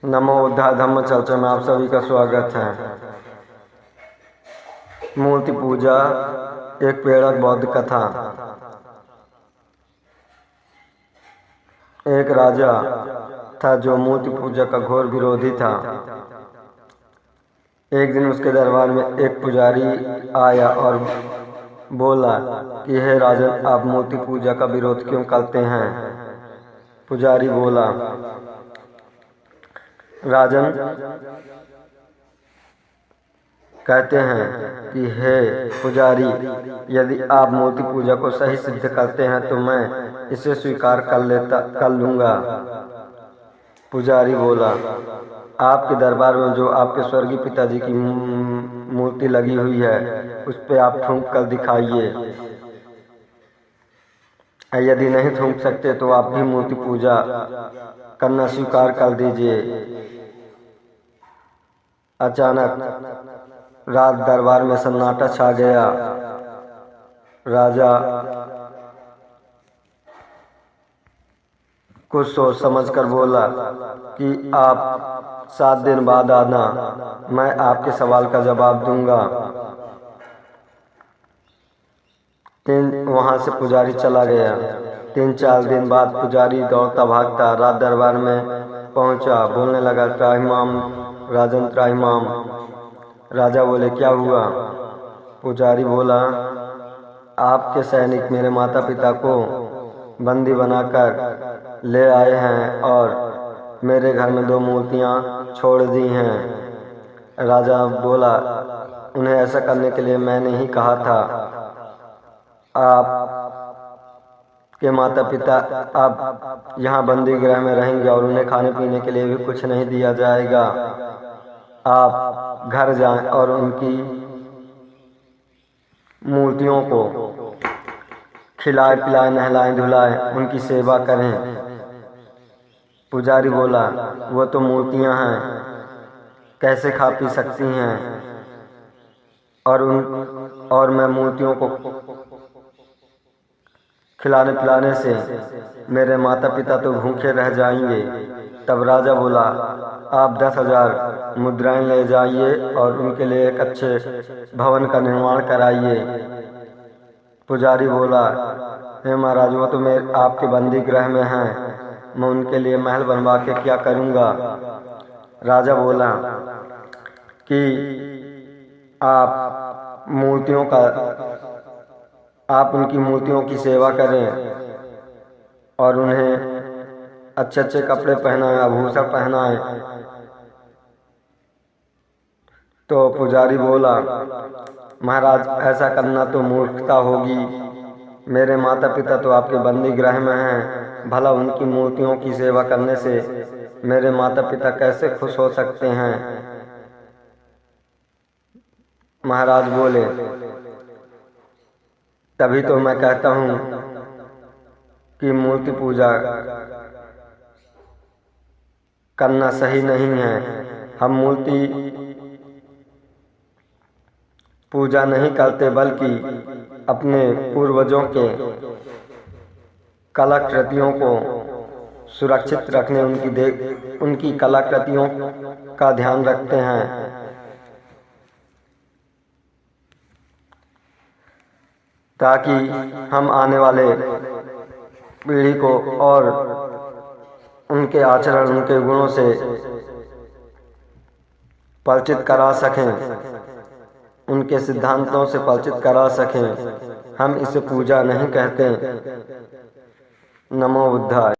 नमो बुद्धाय धम्म चर्चा में आप सभी का स्वागत है। मूर्ति पूजा एक प्रेरक बौद्ध कथा। एक राजा था जो मूर्ति पूजा का घोर विरोधी था। एक दिन उसके दरबार में एक पुजारी आया और बोला कि हे राजन, आप मूर्ति पूजा का विरोध क्यों करते हैं? पुजारी बोला, राजन कहते हैं कि हे पुजारी, यदि आप मूर्ति पूजा को सही सिद्ध करते हैं तो मैं इसे स्वीकार कर लूँगा। पुजारी बोला, आपके दरबार में जो आपके स्वर्गीय पिताजी की मूर्ति लगी हुई है उस पर आप थूक कर दिखाइए। यदि नहीं थूक सकते तो आप भी मूर्ति पूजा करना स्वीकार कर दीजिए। अचानक रात दरबार में सन्नाटा छा गया। राजा कुछ सोच समझकर बोला कि आप 7 दिन बाद आना, मैं आपके सवाल का जवाब दूंगा। वहां से पुजारी चला गया। 3-4 दिन बाद पुजारी दौड़ता भागता रात दरबार में पहुंचा। बोलने लगा, त्राहिमाम राजन, त्राहिमाम। राजा बोले, क्या हुआ? पुजारी बोला, आपके सैनिक मेरे माता पिता को बंदी बनाकर ले आए हैं और मेरे घर में 2 मूर्तियां छोड़ दी हैं। राजा बोला, उन्हें ऐसा करने के लिए मैंने ही कहा था। आप के माता पिता अब यहाँ बंदी गृह में रहेंगे और उन्हें खाने पीने के लिए भी कुछ नहीं दिया जाएगा। आप घर जाएं और उनकी मूर्तियों को खिलाए पिलाए, नहलाएं धुलाएं, उनकी सेवा करें। पुजारी बोला, वो तो मूर्तियां हैं, कैसे खा पी सकती हैं? और मैं मूर्तियों को खिलाने पिलाने से मेरे माता पिता तो भूखे रह जाएंगे। तब राजा बोला, आप 10,000 मुद्राएं ले जाइए और उनके लिए एक अच्छे भवन का निर्माण कराइए। पुजारी बोला, हे महाराज, वो तो आपके बंदी गृह में हैं, मैं उनके लिए महल बनवा के क्या करूँगा? राजा बोला कि आप उनकी मूर्तियों की सेवा करें और उन्हें अच्छे अच्छे कपड़े पहनाएं, आभूषण पहनाएं। तो पुजारी बोला, महाराज, ऐसा करना तो मूर्खता होगी। मेरे माता पिता तो आपके बंदी गृह में हैं, भला उनकी मूर्तियों की सेवा करने से मेरे माता पिता कैसे खुश हो सकते हैं? महाराज बोले, तभी तो मैं कहता हूँ कि मूर्ति पूजा करना सही नहीं है। हम मूर्ति पूजा नहीं करते बल्कि अपने पूर्वजों के कलाकृतियों को सुरक्षित रखने, उनकी कलाकृतियों का ध्यान रखते हैं, ताकि हम आने वाले पीढ़ी को और उनके आचरण, उनके गुणों से परिचित करा सकें, उनके सिद्धांतों से परिचित करा सकें। हम इसे पूजा नहीं कहते। नमो बुद्धाय।